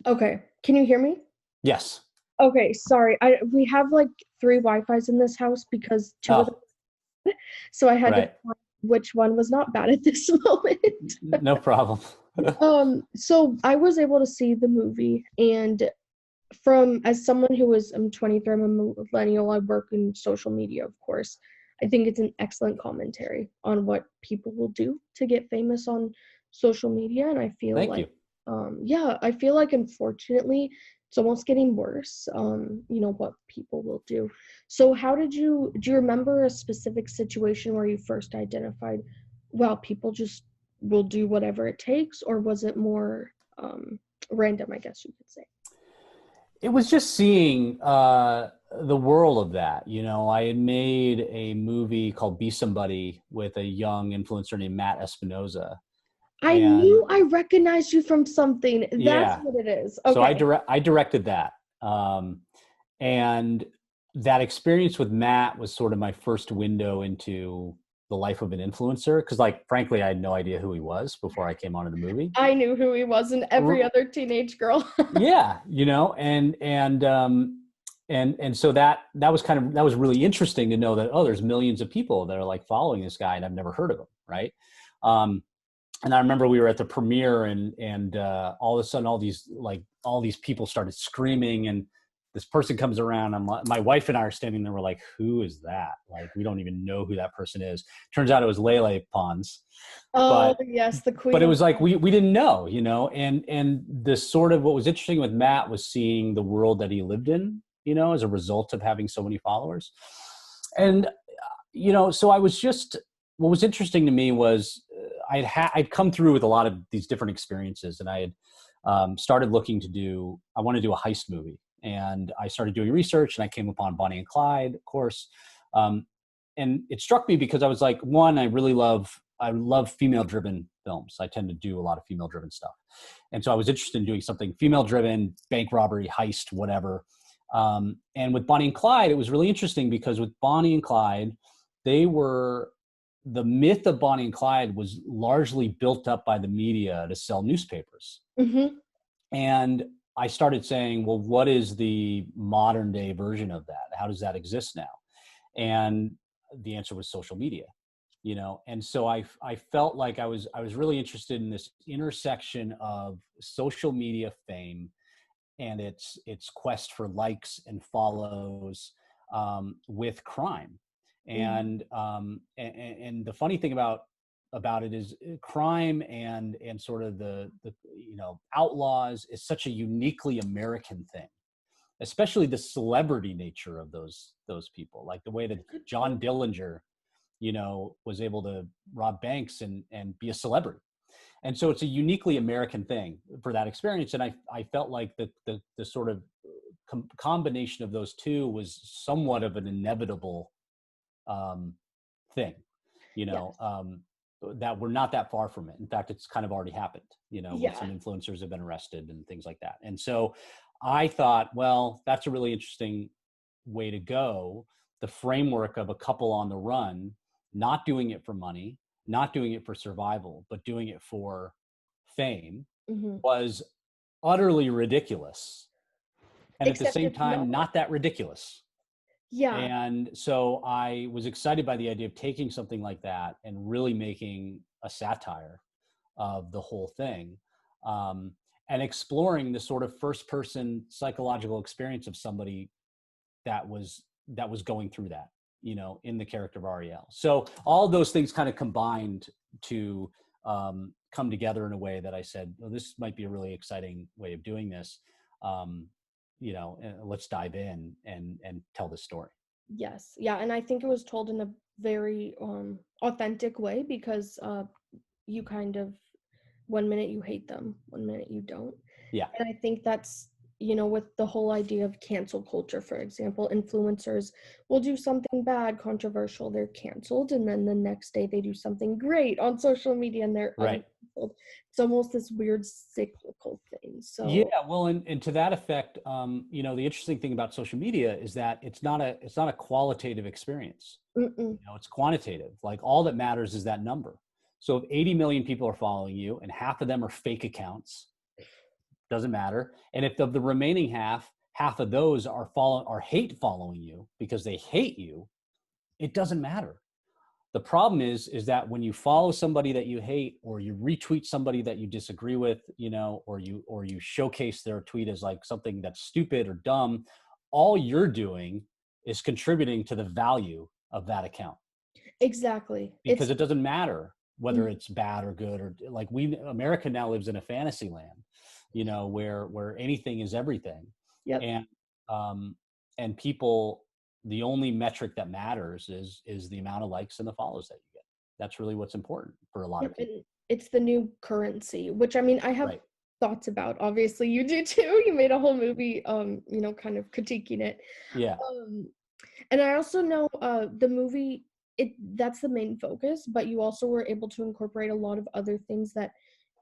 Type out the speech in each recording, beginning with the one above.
Okay. Can you hear me? Yes. Okay, sorry. We have like three Wi-Fis in this house because two of them, Oh, so I had to right. find which one was not bad at this moment. No problem. So I was able to see the movie, and from as someone who is I'm 23, I'm a millennial, I work in social media, of course. I think it's an excellent commentary on what people will do to get famous on social media, and I feel Thank like you. yeah, I feel like unfortunately it's almost getting worse, what people will do. So do you remember a specific situation where you first identified, well, people just will do whatever it takes, or was it more random, I guess you could say? It was just seeing the world of that. I had made a movie called Be Somebody with a young influencer named Matt Espinoza. I And knew I recognized you from something. That's yeah, what it is. so Okay. I directed that. And that experience with Matt was sort of my first window into the life of an influencer. Cause like, frankly, I had no idea who he was before I came onto the movie. I knew who he was and every other teenage girl. Yeah, and so that was that was really interesting to know that, oh, there's millions of people that are like following this guy and I've never heard of him, right? um and I remember we were at the premiere, and all of a sudden all these people started screaming, and this person comes around, and my wife and I are standing there, we're like, who is that? Like, we don't even know who that person is. Turns out it was Lele Pons. Oh, but yes, the but queen it of was like we didn't know, and this sort of what was interesting with Matt was seeing the world that he lived in, as a result of having so many followers. And so I was just, what was interesting to me was, I'd come through with a lot of these different experiences, and I had started looking I want to do a heist movie, and I started doing research, and I came upon Bonnie and Clyde, of course. um, and it struck me because I was like, one, I love female driven films. I tend to do a lot of female driven stuff. And so I was interested in doing something female driven, bank robbery, heist, whatever. And with Bonnie and Clyde, it was really interesting because with Bonnie and Clyde, they were, the myth of Bonnie and Clyde was largely built up by the media to sell newspapers. hmm And I started saying, well, what is the modern day version of that? How does that exist now? And the answer was social media. And so I felt like I was really interested in this intersection of social media fame and its quest for likes and follows, with crime. And the funny thing about it is, crime and sort of the outlaws is such a uniquely American thing, especially the celebrity nature of those people, like the way that Good John point. Dillinger was able to rob banks and be a celebrity. And so it's a uniquely American thing for that experience. And I felt like the sort of combination of those two was somewhat of an inevitable um, thing, you know, Yes. um, that we're not that far from it. In fact, it's kind of already happened, with Yeah. some influencers have been arrested and things like that. And so I thought, well, that's a really interesting way to go. The framework of a couple on the run, not doing it for money, not doing it for survival, but doing it for fame, hmm was utterly ridiculous. And at the Except same it's not. time, not that ridiculous. Yeah. And so I was excited by the idea of taking something like that and really making a satire of the whole thing, um, and exploring the sort of first person psychological experience of somebody that was going through that, in the character of Ariel. So all those things kind of combined to come together in a way that I said, oh, this might be a really exciting way of doing this. Um, let's dive in and tell the story. Yes. Yeah. And I think it was told in a very authentic way because you kind of, one minute you hate them, one minute you don't. Yeah. And I think that's, with the whole idea of cancel culture, for example, influencers will do something bad, controversial, they're canceled. And then the next day they do something great on social media and they're Right. uncanceled. It's almost this weird cyclical thing. Yeah, So, well, and to that effect, the interesting thing about social media is that it's not a qualitative experience. mm-mm. It's quantitative. Like, all that matters is that number. So if 80 million people are following you and half of them are fake accounts, doesn't matter. And if the remaining half of those are hate following you because they hate you, it doesn't matter. The problem is that when you follow somebody that you hate, or you retweet somebody that you disagree with, or you showcase their tweet as like something that's stupid or dumb, all you're doing is contributing to the value of that account, Exactly. because it doesn't matter Mm, whether it's bad or good, or like, America now lives in a fantasy land, where anything is everything. yep. And um and people, the only metric that matters is the amount of likes and the follows that you get. That's really what's important for a lot of Yep, people. and it's the new currency, which I mean, I have Right. thoughts about. Obviously, you do too. You made a whole movie, kind of critiquing it. Yeah. Um, and I also know the movie, that's the main focus, but you also were able to incorporate a lot of other things that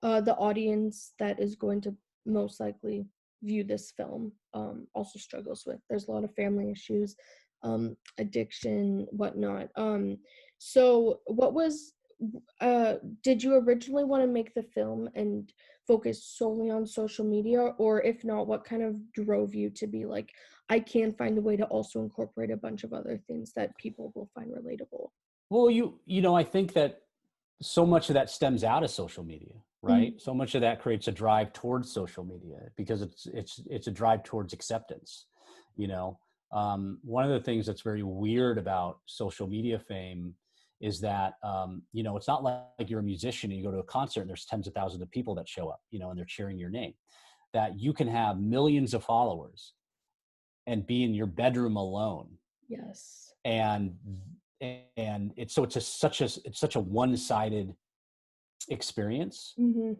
the audience that is going to most likely view this film also struggles with. There's a lot of family issues, addiction, whatnot. So what was did you originally want to make the film and focus solely on social media, or if not, what kind of drove you to be like, I can find a way to also incorporate a bunch of other things that people will find relatable? Well, I think that so much of that stems out of social media, Mhm. right? So much of that creates a drive towards social media, because it's a drive towards acceptance. You know, One of the things that's very weird about social media fame is that, it's not like you're a musician and you go to a concert and there's tens of thousands of people that show up, and they're cheering your name. That you can have millions of followers and be in your bedroom alone, Yes. and it's such a one-sided experience, Mhm.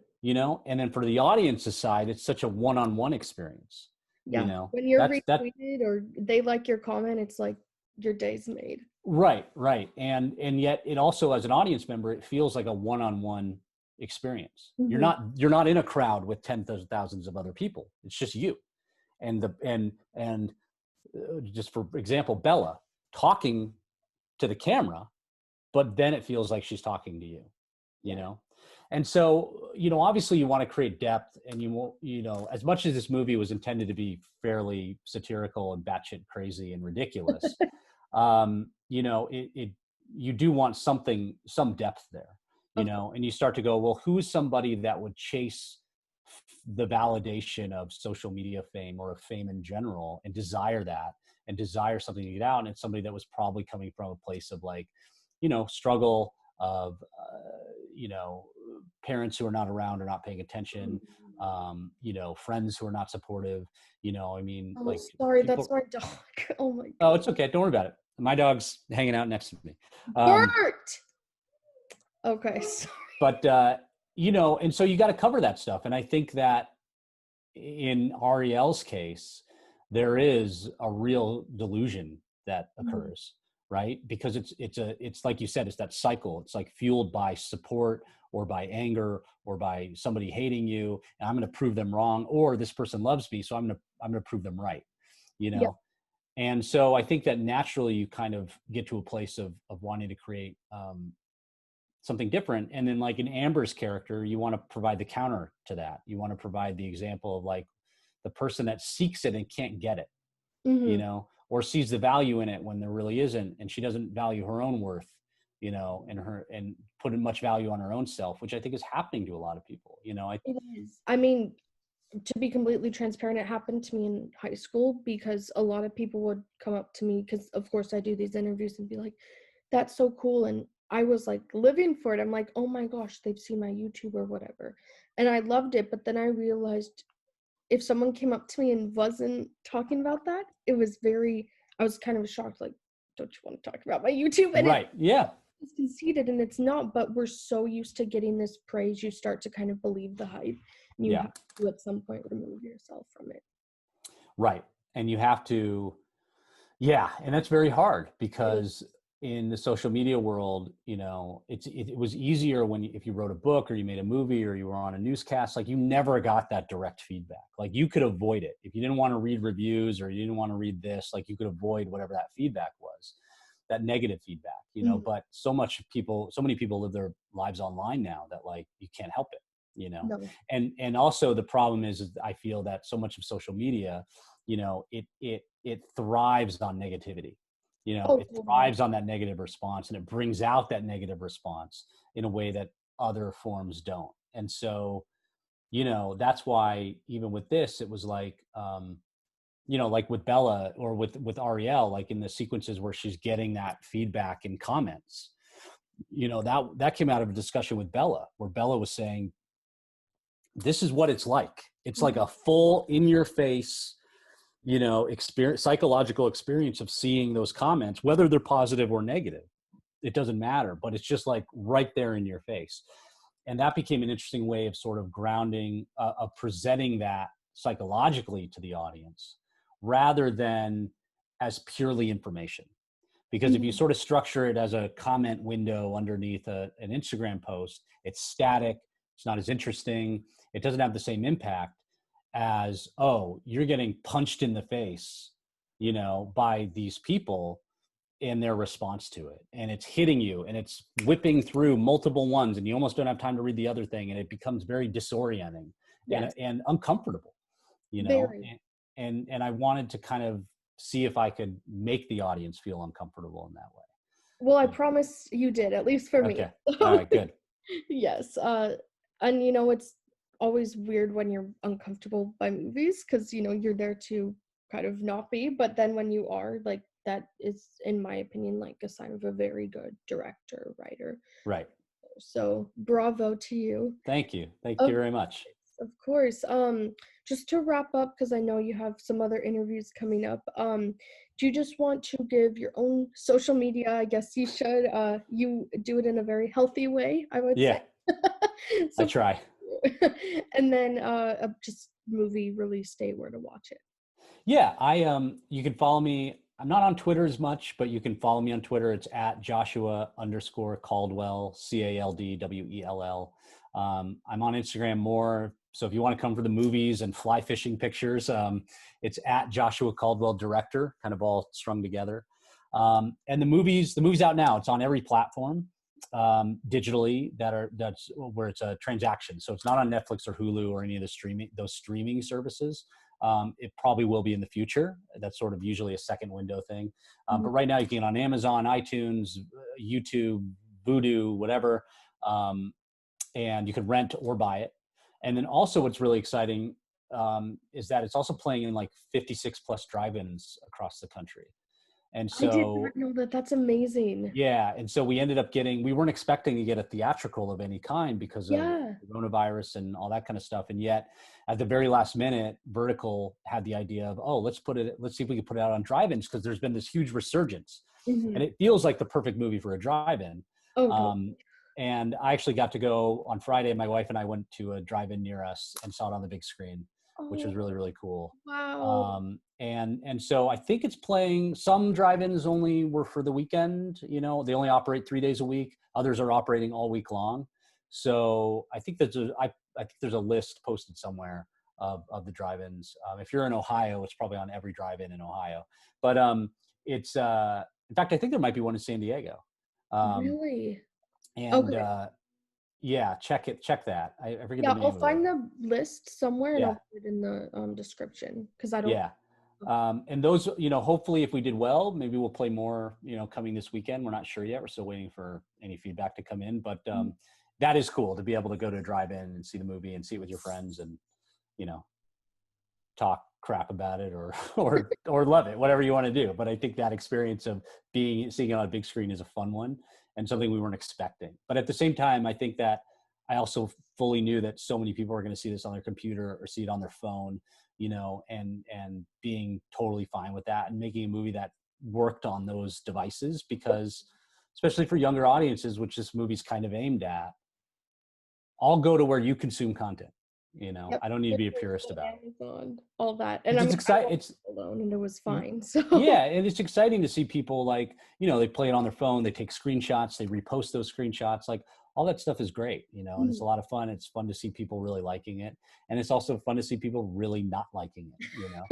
and then for the audience's side, it's such a one-on-one experience. Yeah. When you're That's that. retweeted or they like your comment, it's like your day's made. Right, right. And yet it also, as an audience member, it feels like a one-on-one experience. You're Mhm. not you're not in a crowd with tens of thousands of other people. It's just you. And just for example, Bella talking to the camera, but then it feels like she's talking to you, you Yeah. know? And so, obviously you want to create depth, and as much as this movie was intended to be fairly satirical and batshit crazy and ridiculous, you do want some depth there, Of course. and you start to go, well, who's somebody that would chase the validation of social media fame, or of fame in general, and desire that, and desire something to get out. And it's somebody that was probably coming from a place of, like, struggle of, parents who are not around or not paying attention, Mhm. friends who are not supportive, I mean, Oh, like, sorry, that's people. my dog. Oh my Oh, god. it's okay. Don't worry about it. My dog's hanging out next to me. Um, Bert! Okay, sorry. but, and so you got to cover that stuff. And I think that in Ariel's case, there is a real delusion that Mhm. occurs, right? Because it's like you said, it's that cycle. It's like fueled by support, or by anger, or by somebody hating you, and I'm going to prove them wrong, or this person loves me, so I'm going to prove them right, you Yep. know. And so I think that naturally you kind of get to a place of wanting to create, something different. And then, like in Amber's character, you want to provide the counter to that. You want to provide the example of, like, the person that seeks it and can't get it, Mhm. or sees the value in it when there really isn't. And she doesn't value her own worth, and put in much value on her own self, which I think is happening to a lot of people. It is. I mean, to be completely transparent, it happened to me in high school because a lot of people would come up to me because, of course, I do these interviews and be like, "That's so cool," and I was like living for it. I'm like, "Oh my gosh, they've seen my YouTube or whatever," and I loved it. But then I realized if someone came up to me and wasn't talking about that, it was very. I was kind of shocked. Like, don't you want to talk about my YouTube? And Right. Yeah. it's conceited and it's not, but we're so used to getting this praise, you start to kind of believe the hype, and you Yeah. have to at some point remove yourself from it. Right. And you have to. Yeah, and that's very hard, It is. because in the social media world, it was easier when if you wrote a book, or you made a movie, or you were on a newscast, like, you never got that direct feedback. Like, you could avoid it if you didn't want to read reviews, or you didn't want to read this. Like, you could avoid whatever that feedback was, that negative feedback. Mhm. But so many people live their lives online now that, like, you can't help it. you know. No. And also the problem is I feel that so much of social media, you know, it thrives on negativity. You know, Oh, it totally. thrives on that negative response, and it brings out that negative response in a way that other forms don't. And so, you know, that's why even with this, it was like, you know, like with Bella or with Ariel, like in the sequences where she's getting that feedback in comments, you know, that came out of a discussion with Bella, where Bella was saying, this is what it's like. It's like Mhm. a full in your face, you know, experience, psychological experience of seeing those comments, whether they're positive or negative. It doesn't matter, but it's just like right there in your face. And that became an interesting way of sort of grounding, of presenting that psychologically to the audience rather than as purely information. Because if you Mhm. sort of structure it as a comment window underneath an Instagram post, it's static, it's not as interesting, it doesn't have the same impact as, oh, you're getting punched in the face, you know, by these people in their response to it. And it's hitting you and it's whipping through multiple ones and you almost don't have time to read the other thing. And it becomes very disorienting Yes. and uncomfortable, you know, Very. and I wanted to kind of see if I could make the audience feel uncomfortable in that way. Well, I You know? promise you did, at least for me. Okay. All right, good. Yes, and it's always weird when you're uncomfortable by movies because you're there to kind of not be, but then when you are, like, that is, in my opinion, like a sign of a very good director, writer. Right. So bravo to you. Thank you. Thank you Of very much. of course. Just to wrap up, because I know you have some other interviews coming up. Do you just want to give your own social media? I guess you should. You do it in a very healthy way, I would say. Yeah, I So, try. and then just movie release date, where to watch it. Yeah, you can follow me. I'm not on Twitter as much, but you can follow me on Twitter. It's at Joshua_Caldwell, Caldwell. I'm on Instagram more. So if you want to come for the movies and fly fishing pictures, it's at Joshua Caldwell Director, kind of all strung together. And the movie's out now. It's on every platform digitally that's where it's a transaction. So it's not on Netflix or Hulu or any of those streaming services. It probably will be in the future. That's sort of usually a second window thing. Mhm. But right now you can get on Amazon, iTunes, YouTube, Vudu, whatever, and you can rent or buy it. And then also what's really exciting is that it's also playing in like 56 plus drive-ins across the country. And I did so not know that. That's amazing. yeah, and so we ended up we weren't expecting to get a theatrical of any kind because of Yeah. coronavirus and all that kind of stuff. And yet at the very last minute, Vertical had the idea of, oh, let's see if we can put it out on drive-ins because there's been this huge resurgence. And Hmm. it feels like the perfect movie for a drive-in. Oh, totally. Um, and I actually got to go on Friday. My wife and I went to a drive-in near us and saw it on the big screen, which was Oh, really, really cool. wow. And so I think it's playing. Some drive-ins only were for the weekend. You know, they only operate 3 days a week. Others are operating all week long. So I think I think there's a list posted somewhere of the drive-ins. If you're in Ohio, it's probably on every drive-in in Ohio. But it's in fact, I think there might be one in San Diego. Um, Really? and Okay. yeah, check that. I forget the Yeah, I'll name of it. find the list somewhere and I'll Yeah, put it in the description because I don't. yeah. And those, you know, hopefully if we did well, maybe we'll play more, you know, coming this weekend. We're not sure yet. We're still waiting for any feedback to come in, but that is cool to be able to go to a drive-in and see the movie and see it with your friends and, you know, talk crap about it or or love it, whatever you want to do. But I think that experience of seeing it on a big screen is a fun one and something we weren't expecting. But at the same time, I think that I also fully knew that so many people are going to see this on their computer or see it on their phone, you know, and being totally fine with that and making a movie that worked on those devices because especially for younger audiences, which this movie's kind of aimed at, I'll go to where you consume content. You know, Yep. I don't need to be a Netflix, purist about it. Amazon, all that. And I It's mean, I exciting. watched it alone and it was fine. So, Yeah, and it's exciting to see people like, you know, they play it on their phone, they take screenshots, they repost those screenshots. Like all that stuff is great, you know, and it's a mm, lot of fun. It's fun to see people really liking it. And it's also fun to see people really not liking it, you know,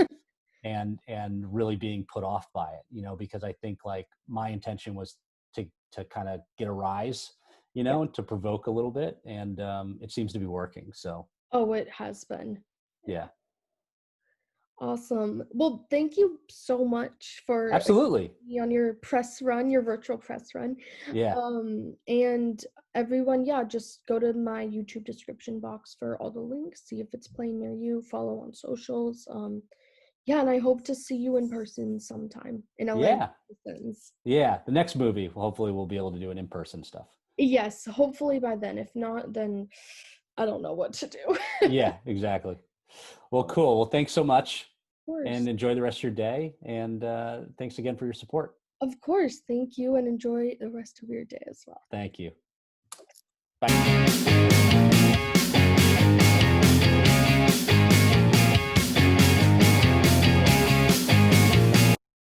and really being put off by it, you know, because I think like my intention was to kind of get a rise Yeah. to provoke a little bit. And it seems to be working. So, Oh, it has been. yeah, Awesome. Well, thank you so much for absolutely. me on your press run, your virtual press run. Yeah. And everyone, yeah, just go to my YouTube description box for all the links, see if it's playing near you, follow on socials. Yeah, and I hope to see you in person sometime in LA. Yeah. Yeah. The next movie, hopefully we'll be able to do an in-person stuff. Yes, hopefully by then. If not, then I don't know what to do. Yeah, exactly. Well, Of cool. Well, thanks so much and course. enjoy the rest of your day. And thanks again for your support. Of course. Thank you and enjoy the rest of your day as well. Thank you. Bye.